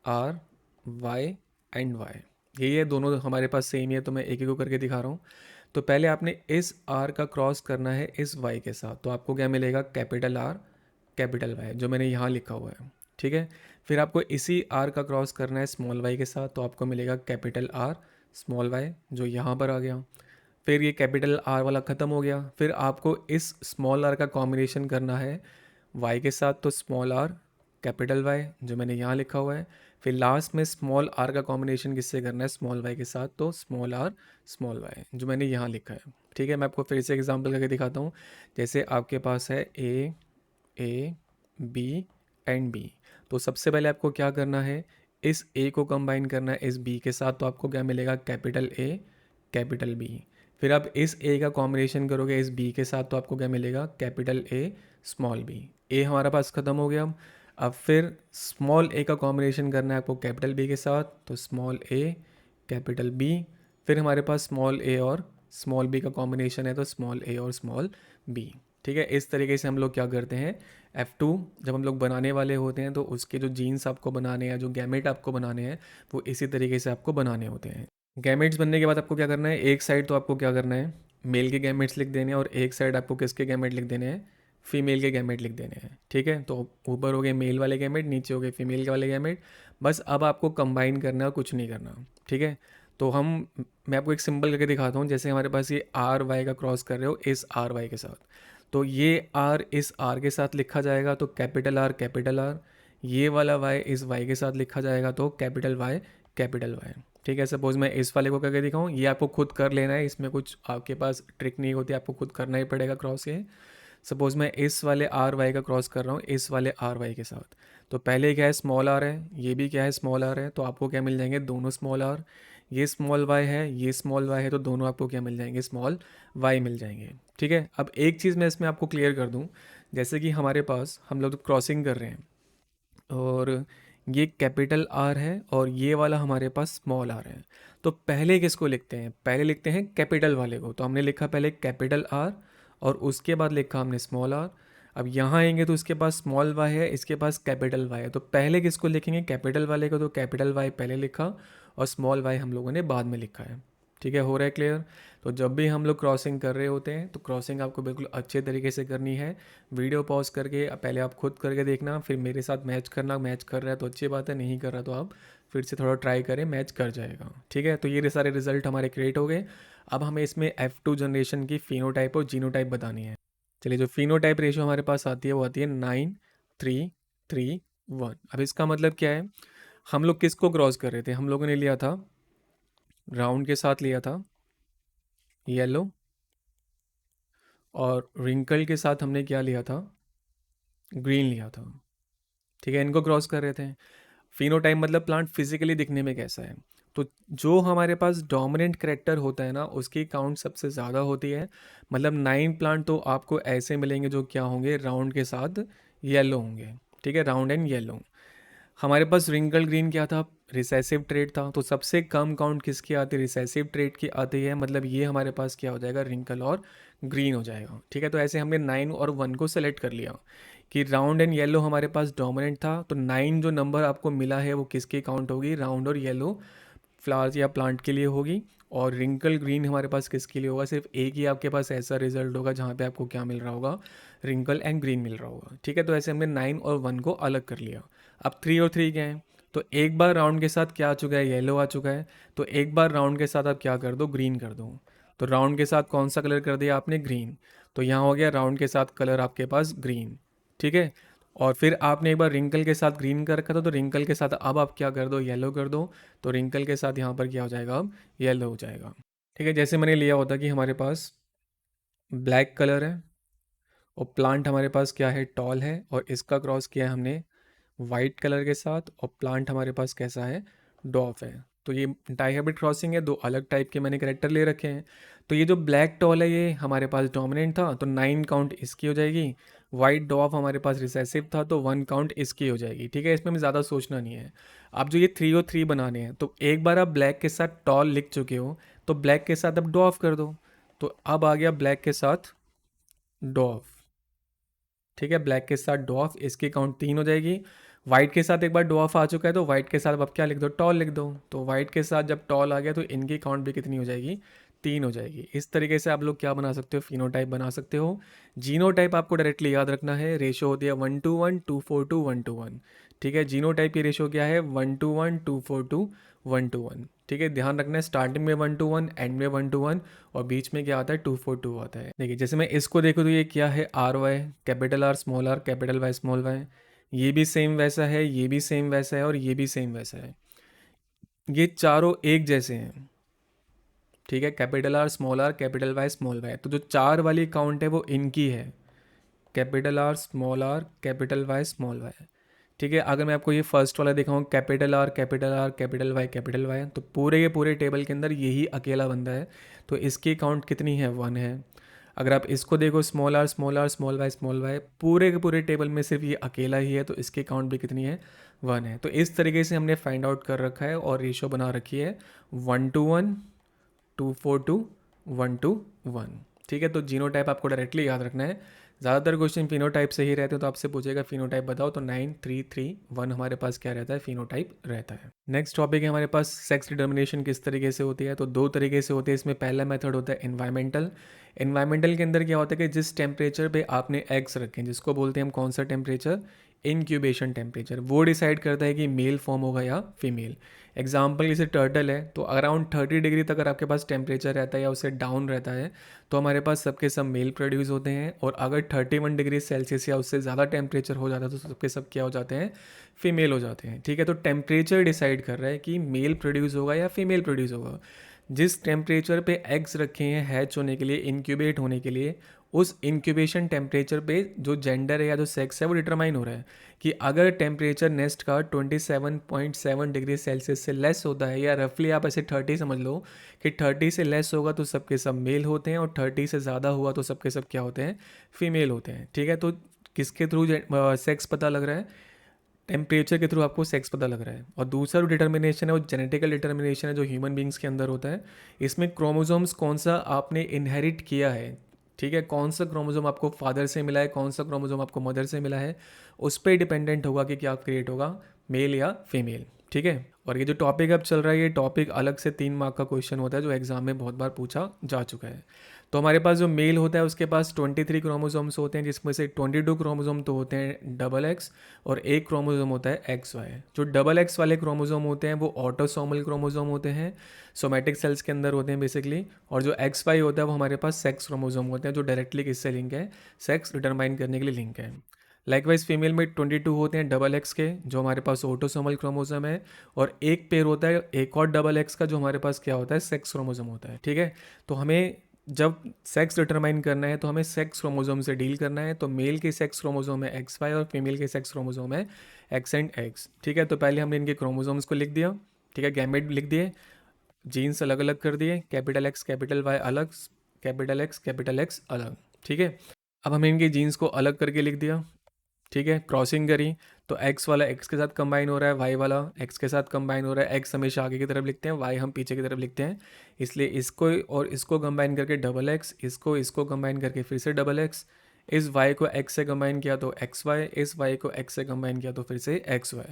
R Y and Y, ये दोनों हमारे पास सेम ही है, तो मैं एक एक को करके दिखा रहा हूँ। तो पहले आपने इस आर का क्रॉस करना है इस वाई के साथ, तो आपको क्या मिलेगा, कैपिटल आर कैपिटल वाई, जो मैंने यहाँ लिखा हुआ है, ठीक है। फिर आपको इसी आर का क्रॉस करना है स्मॉल वाई के साथ, तो आपको मिलेगा कैपिटल आर स्मॉल वाई, जो यहाँ पर आ गया। फिर ये कैपिटल आर वाला ख़त्म हो गया, फिर आपको इस स्मॉल आर का कॉम्बिनेशन करना है वाई के साथ, तो स्मॉल आर कैपिटल वाई, जो मैंने यहाँ लिखा हुआ है। फिर लास्ट में स्मॉल आर का कॉम्बिनेशन किससे करना है, स्मॉल वाई के साथ, तो स्मॉल आर स्मॉल वाई, जो मैंने यहाँ लिखा है, ठीक है। मैं आपको फिर से एग्जांपल करके दिखाता हूँ। जैसे आपके पास है ए बी एंड बी, तो सबसे पहले आपको क्या करना है, इस ए को कंबाइन करना है इस बी के साथ, तो आपको क्या मिलेगा, कैपिटल ए कैपिटल बी। फिर आप इस ए का कॉम्बिनेशन करोगे इस बी के साथ, तो आपको क्या मिलेगा, कैपिटल ए स्मॉल बी। ए हमारा पास ख़त्म हो गया। अब फिर स्मॉल ए का कॉम्बिनेशन करना है आपको कैपिटल बी के साथ, तो स्मॉल ए कैपिटल बी। फिर हमारे पास स्मॉल ए और स्मॉल बी का कॉम्बिनेशन है, तो स्मॉल ए और स्मॉल बी, ठीक है। इस तरीके से हम लोग क्या करते हैं, F2 जब हम लोग बनाने वाले होते हैं तो उसके जो जीन्स आपको बनाने हैं, जो गैमेट आपको बनाने हैं, वो इसी तरीके से आपको बनाने होते हैं। गैमेट्स बनने के बाद आपको क्या करना है, एक साइड तो आपको क्या करना है, मेल के गैमेट्स लिख देने हैं, और एक साइड आपको किसके गैमेट लिख देने हैं, फीमेल के गैमेट लिख देने हैं, ठीक है। तो ऊपर हो गए मेल वाले गैमेट, नीचे हो गए फीमेल के वाले गैमेट। बस अब आपको कंबाइन करना है, कुछ नहीं करना, ठीक है। तो मैं आपको एक सिंबल करके दिखाता हूँ। जैसे हमारे पास ये आर वाई का क्रॉस कर रहे हो इस आर वाई के साथ, तो ये आर इस आर के साथ लिखा जाएगा, तो कैपिटल आर कैपिटल आर। ये वाला वाई इस वाई के साथ लिखा जाएगा, तो कैपिटल वाई कैपिटल वाई, ठीक है। सपोज मैं इस वाले को करके दिखाऊँ, ये आपको खुद कर लेना है, इसमें कुछ आपके पास ट्रिक नहीं होती, आपको खुद करना ही पड़ेगा क्रॉस ये। सपोज मैं इस वाले आर वाई का क्रॉस कर रहा हूँ इस वाले आर वाई के साथ, तो पहले क्या है, स्मॉल आर है, ये भी क्या है, स्मॉल आर है, तो आपको क्या मिल जाएंगे, दोनों स्मॉल आर। ये स्मॉल वाई है, ये स्मॉल वाई है, तो दोनों आपको क्या मिल जाएंगे, स्मॉल वाई मिल जाएंगे, ठीक है। अब एक चीज़ मैं इसमें आपको क्लियर कर दूँ, जैसे कि हमारे पास हम लोग क्रॉसिंग कर रहे हैं और ये कैपिटल आर है और ये वाला हमारे पास स्मॉल आर है, तो पहले किसको लिखते हैं, पहले लिखते हैं कैपिटल वाले को। तो हमने लिखा पहले कैपिटल आर और उसके बाद लिखा हमने स्मॉल आर। अब यहाँ आएंगे तो इसके पास स्मॉल वाई है, इसके पास कैपिटल वाई है, तो पहले किसको लिखेंगे, कैपिटल वाले को, तो कैपिटल वाई पहले लिखा और स्मॉल वाई हम लोगों ने बाद में लिखा है, ठीक है। हो रहा है क्लियर। तो जब भी हम लोग क्रॉसिंग कर रहे होते हैं तो क्रॉसिंग आपको बिल्कुल अच्छे तरीके से करनी है। वीडियो पॉज करके पहले आप खुद करके देखना, फिर मेरे साथ मैच करना, मैच कर रहा है तो अच्छी बात है, नहीं कर रहा तो आप फिर से थोड़ा ट्राई करें, मैच कर जाएगा, ठीक है। तो ये सारे रिजल्ट हमारे क्रिएट हो गए। अब हमें इसमें F2 जनरेशन की फिनोटाइप और जीनोटाइप बतानी है। चलिए, जो फिनोटाइप रेशियो हमारे पास आती है वो आती है 9:3:3:1। अब इसका मतलब क्या है, हम लोग किसको क्रॉस कर रहे थे, हम लोगों ने लिया था राउंड के साथ लिया था येलो, और रिंकल के साथ हमने क्या लिया था, ग्रीन लिया था, ठीक है। इनको क्रॉस कर रहे थे। फिनोटाइप मतलब प्लांट फिजिकली दिखने में कैसा है। तो जो हमारे पास डोमिनेंट करेक्टर होता है ना, उसकी काउंट सबसे ज़्यादा होती है। मतलब 9 प्लांट तो आपको ऐसे मिलेंगे जो क्या होंगे, राउंड के साथ येलो होंगे, ठीक है, राउंड एंड येलो। हमारे पास रिंकल ग्रीन क्या था, रिसेसिव ट्रेट था, तो सबसे कम काउंट किसकी आती है, रिसेसिव ट्रेट की आती है। मतलब ये हमारे पास क्या हो जाएगा, रिंकल और ग्रीन हो जाएगा, ठीक है। तो ऐसे हमने 9 और 1 को सेलेक्ट कर लिया कि राउंड एंड येलो हमारे पास डोमिनेंट था, तो 9 जो नंबर आपको मिला है वो किसकी काउंट होगी, राउंड और येलो फ्लावर्स या प्लांट के लिए होगी। और रिंकल ग्रीन हमारे पास किसके लिए होगा, सिर्फ एक ही आपके पास ऐसा रिजल्ट होगा जहाँ पे आपको क्या मिल रहा होगा, रिंकल एंड ग्रीन मिल रहा होगा, ठीक है। तो ऐसे हमने 9 और 1 को अलग कर लिया। अब 3 और 3 क्या है, तो एक बार राउंड के साथ क्या आ चुका है, येलो आ चुका है, तो एक बार राउंड के साथ आप क्या कर दो, ग्रीन कर दो। तो राउंड के साथ कौन सा कलर कर दिया आपने, ग्रीन, तो यहाँ हो गया राउंड के साथ कलर आपके पास ग्रीन, ठीक है। और फिर आपने एक बार रिंकल के साथ ग्रीन कर रखा था, तो रिंकल के साथ अब आप क्या कर दो, येलो कर दो, तो रिंकल के साथ यहाँ पर क्या हो जाएगा, अब येलो हो जाएगा, ठीक है। जैसे मैंने लिया होता कि हमारे पास ब्लैक कलर है और प्लांट हमारे पास क्या है, टॉल है, और इसका क्रॉस किया है हमने वाइट कलर के साथ, और प्लांट हमारे पास कैसा है, डॉफ है। तो ये डाइहेब्रिड क्रॉसिंग है, दो अलग टाइप के मैंने करेक्टर ले रखे हैं। तो ये जो ब्लैक टॉल है ये हमारे पास डोमिनेंट था, तो 9 काउंट इसकी हो जाएगी। वाइट डॉफ हमारे पास रिसेसिव था, तो 1 काउंट इसकी हो जाएगी। ठीक है, इसमें हमें ज़्यादा सोचना नहीं है। आप जो ये 303 बनाने हैं, तो एक बार आप ब्लैक के साथ टॉल लिख चुके हो, तो ब्लैक के साथ अब डॉफ कर दो। तो अब आ गया ब्लैक के साथ डॉफ। ठीक है, ब्लैक के साथ डॉफ, इसकी काउंट 3 हो जाएगी। वाइट के साथ एक बार डॉफ आ चुका है, तो वाइट के साथ अब क्या लिख दो, टॉल लिख दो। तो वाइट के साथ जब टॉल आ गया तो इनकी काउंट भी कितनी हो जाएगी, 3 हो जाएगी। इस तरीके से आप लोग क्या बना सकते हो, फिनोटाइप बना सकते हो। जीनोटाइप आपको डायरेक्टली याद रखना है, रेशो होती है 1:1, 2:4, 1:1। ठीक है, जीनोटाइप की रेशो क्या है, 1:1, 2:4, 1:1। ठीक है, ध्यान रखना है, स्टार्टिंग में 1:1, एंड में 1:1, और बीच में क्या आता है, 2:4 आता है। देखिए जैसे मैं इसको देखूँ तो ये क्या है, RY, capital R capital Y small y. ये भी सेम वैसा है, ये भी सेम वैसा है, और ये भी सेम वैसा है। ये चारों एक जैसे हैं। ठीक है, capital R capital Y small y. तो जो चार वाली काउंट है वो इनकी है, capital R capital Y small y. ठीक है, अगर मैं आपको ये फर्स्ट वाला दिखाऊँ, कैपिटल R कैपिटल वाई, तो पूरे के पूरे टेबल के अंदर यही अकेला बंदा है। तो इसकी काउंट कितनी है, 1 है। अगर आप इसको देखो, स्मॉल वाई, पूरे के पूरे टेबल में सिर्फ ये अकेला ही है, तो इसकी काउंट भी कितनी है, 1 है। तो इस तरीके से हमने फाइंड आउट कर रखा है और रेशो बना रखी है 1:1, 2:4, 1:1। ठीक है, तो जीनोटाइप आपको डायरेक्टली याद रखना है। ज़्यादातर क्वेश्चन फिनोटाइप से ही रहते हैं, तो आपसे पूछेगा फिनोटाइप बताओ, तो 9:3:3:1 हमारे पास क्या रहता है, फिनोटाइप रहता है। नेक्स्ट टॉपिक है हमारे पास सेक्स डिटर्मिनेशन किस तरीके से होती है। तो दो तरीके से होती है इसमें। पहला मेथड होता है एनवायरमेंटल। एनवायरमेंटल के अंदर क्या होता है कि जिस टेम्परेचर पे आपने एग्स रखे हैं, जिसको बोलते हैं हम कौन सा टेम्परेचर, इंक्यूबेशन टेम्परेचर, वो डिसाइड करता है कि मेल फॉर्म होगा या फीमेल। एग्जाम्पल जैसे टर्टल है, तो अराउंड 30 डिग्री तक अगर आपके पास टेम्परेचर रहता है या उससे डाउन रहता है, तो हमारे पास सबके सब मेल प्रोड्यूस होते हैं। और अगर 31 डिग्री सेल्सियस या उससे ज़्यादा टेम्परेचर हो जाता है, तो सबके सब क्या हो जाते हैं, फीमेल हो जाते हैं। ठीक है, तो टेम्परेचर डिसाइड कर रहा है कि मेल प्रोड्यूस होगा या फीमेल प्रोड्यूस होगा। जिस टेम्परेचर पे एग्स रखे हैं हैच होने के लिए, इंक्यूबेट होने के लिए, उस इंक्यूबेशन टेम्परेचर पे जो जेंडर है या जो सेक्स है वो डिटरमाइन हो रहा है। कि अगर टेम्परेचर नेस्ट का 27.7 डिग्री सेल्सियस से लेस होता है, या रफली आप ऐसे 30 समझ लो कि 30 से लेस होगा तो सबके सब मेल होते हैं, और 30 से ज़्यादा हुआ तो सबके सब क्या होते हैं, फीमेल होते हैं। ठीक है, तो किसके थ्रू सेक्स पता लग रहा है, टेम्परेचर के थ्रू आपको सेक्स पता लग रहा है। और दूसरा जो डिटर्मिनेशन है वो जेनेटिकल डिटर्मिनेशन है, जो ह्यूमन बींग्स के अंदर होता है। इसमें क्रोमोसोम्स कौन सा आपने इनहेरिट किया है, ठीक है, कौन सा क्रोमोसोम आपको फादर से मिला है, कौन सा क्रोमोसोम आपको मदर से मिला है, उस पर डिपेंडेंट होगा कि क्या क्रिएट होगा, मेल या फीमेल। ठीक है, और ये जो टॉपिक अब चल रहा है, ये टॉपिक अलग से 3 मार्क का क्वेश्चन होता है, जो एग्जाम में बहुत बार पूछा जा चुका है। तो हमारे पास जो मेल होता है उसके पास 23 क्रोमोसोम्स होते हैं, जिसमें से 22 क्रोमोसोम तो होते हैं XX, और एक क्रोमोसोम होता है XY। जो XX वाले क्रोमोसोम होते हैं वो ऑटोसोमल क्रोमोसोम होते हैं, सोमेटिक सेल्स के अंदर होते हैं बेसिकली। और जो XY होता है वो हमारे पास सेक्स क्रोमोसोम होते हैं, जो डायरेक्टली किससे लिंक है, सेक्स डिटरमाइन करने के लिए लिंक है। लाइकवाइज फीमेल में 22 होते हैं XX के, जो हमारे पास ऑटोसोमल क्रोमोसोम है, और एक पेयर होता है एक और XX का, जो हमारे पास क्या होता है, सेक्स क्रोमोसोम होता है। ठीक है, तो हमें जब सेक्स डिटरमाइन करना है तो हमें सेक्स क्रोमोसोम से डील करना है। तो मेल के सेक्स क्रोमोसोम है XY और फीमेल के सेक्स क्रोमोसोम है X एंड X। ठीक है, तो पहले हमने इनके क्रोमोसोम्स को लिख दिया। ठीक है, गैमेट लिख दिए, जीन्स अलग अलग कर दिए, कैपिटल X कैपिटल Y अलग, कैपिटल X अलग। ठीक है, अब हमें इनके जीन्स को अलग करके लिख दिया। ठीक है, क्रॉसिंग करी, तो x वाला x के साथ कंबाइन हो रहा है, y वाला x के साथ कंबाइन हो रहा है। x हमेशा आगे की तरफ लिखते हैं, y हम पीछे की तरफ लिखते हैं, इसलिए इसको और इसको कंबाइन करके डबल x, इसको कंबाइन करके फिर से डबल x, इस y को x से कंबाइन किया तो xy, इस y को x से कंबाइन किया तो फिर से xy।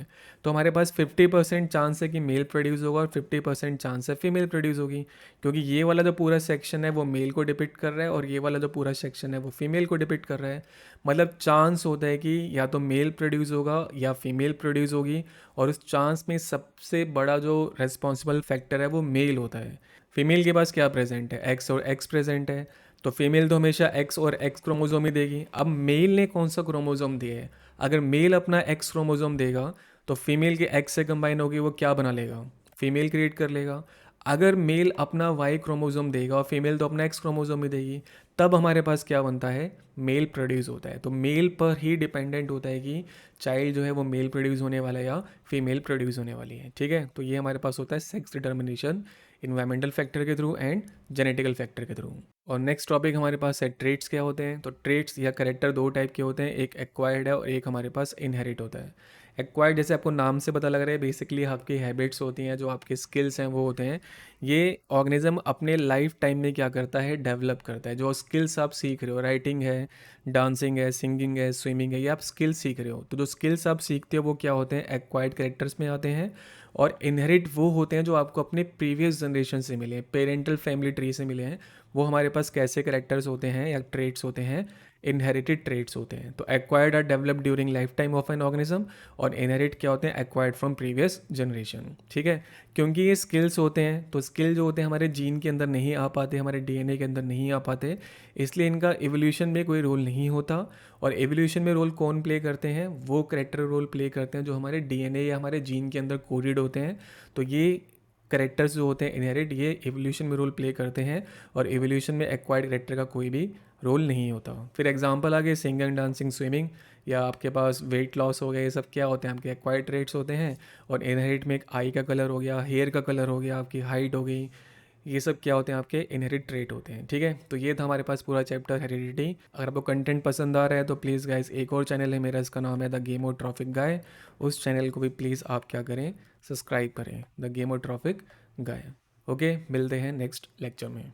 तो हमारे पास 50% चांस है कि मेल प्रोड्यूस होगा और 50% चांस है फीमेल प्रोड्यूस होगी, क्योंकि ये वाला जो पूरा सेक्शन है वो मेल को डिपिक्ट कर रहा है, और ये वाला जो पूरा सेक्शन है वो फीमेल को डिपिक्ट कर रहा है। मतलब चांस होता है कि या तो मेल प्रोड्यूस होगा या फीमेल प्रोड्यूस होगी, और उस चांस में सबसे बड़ा जो रेस्पॉन्सिबल फैक्टर है वो मेल होता है। फीमेल के पास क्या प्रेजेंट है, एक्स और एक्स प्रेजेंट है, तो फीमेल तो हमेशा एक्स और एक्स क्रोमोसोम ही देगी। अब मेल ने कौन सा क्रोमोसोम दिया है, अगर मेल अपना एक्स क्रोमोसोम देगा तो फीमेल के एक्स से कंबाइन होगी, वो क्या बना लेगा, फीमेल क्रिएट कर लेगा। अगर मेल अपना वाई क्रोमोसोम देगा और फीमेल तो अपना एक्स क्रोमोसोम ही देगी, तब हमारे पास क्या बनता है, मेल प्रोड्यूस होता है। तो मेल पर ही डिपेंडेंट होता है कि चाइल्ड जो है वो मेल प्रोड्यूस होने वाला है या फीमेल प्रोड्यूस होने वाली है, ठीक है। तो ये हमारे पास होता है सेक्स डिटर्मिनेशन इन्वायरमेंटल फैक्टर के थ्रू एंड जेनेटिकल फैक्टर के थ्रू। और नेक्स्ट टॉपिक हमारे पास है ट्रेट्स क्या होते हैं। तो ट्रेट्स या कैरेक्टर दो टाइप के होते हैं, एक एक्वायर्ड है और एक हमारे पास इनहेरिट होता है। एक्वायर्ड जैसे आपको नाम से पता लग रहा है, बेसिकली आपकी हैबिट्स होती हैं, जो आपके स्किल्स हैं वो होते हैं। ये ऑर्गेनिज्म अपने लाइफ टाइम में क्या करता है, डेवलप करता है। जो स्किल्स आप सीख रहे हो, राइटिंग है, डांसिंग है, सिंगिंग है, स्विमिंग है, ये आप स्किल्स सीख रहे हो, तो जो स्किल्स आप सीखते हो वो क्या होते हैं, एक्वायर्ड कैरेक्टर्स में आते हैं। और इनहेरिट वो होते हैं जो आपको अपने प्रीवियस जनरेशन से मिले हैं, पेरेंटल फैमिली ट्री से मिले हैं। वो हमारे पास कैसे कैरेक्टर्स होते हैं या ट्रेट्स होते हैं, इनहेरिटेड ट्रेट्स होते हैं। तो acquired are developed during life time of an organism, और इनहेरिट क्या होते हैं, एक्वायर्ड फ्रॉम प्रीवियस जनरेशन, ठीक है। क्योंकि ये स्किल्स होते हैं, तो स्किल जो होते हैं हमारे जीन के अंदर नहीं आ पाते, हमारे डीएनए के अंदर नहीं आ पाते, इसलिए इनका एवोल्यूशन में कोई रोल नहीं होता। और एवोल्यूशन में रोल कौन प्ले करते हैं, वो करेक्टर रोल प्ले करते हैं जो हमारे डीएनए या हमारे जीन के अंदर कोडेड होते हैं। तो ये करेक्टर्स जो होते हैं इनहेरिट, ये एवोल्यूशन में रोल प्ले करते हैं, और एवोल्यूशन में एक्वायर्ड करेक्टर का कोई भी रोल नहीं होता। फिर एग्जांपल आ गए सिंगिंग, डांसिंग, स्विमिंग, या आपके पास वेट लॉस हो गया, ये सब क्या होते हैं, आपके एक्वायर्ड ट्रेट्स होते हैं। और इनहेरिट में एक आई का कलर हो गया, हेयर का कलर हो गया, आपकी हाइट हो गई, ये सब क्या होते हैं, आपके इनहेरिट ट्रेट होते हैं, ठीक है। तो ये था हमारे पास पूरा चैप्टर हेरिडिटी। अगर आपको कंटेंट पसंद आ रहा है तो प्लीज़ गाइस, एक और चैनल है मेरा, इसका नाम है द गेमोट्रॉफिक गाय, उस चैनल को भी प्लीज़ आप क्या करें, सब्सक्राइब करें, द गेमोट्रॉफिक गाय। ओके, मिलते हैं नेक्स्ट लेक्चर में।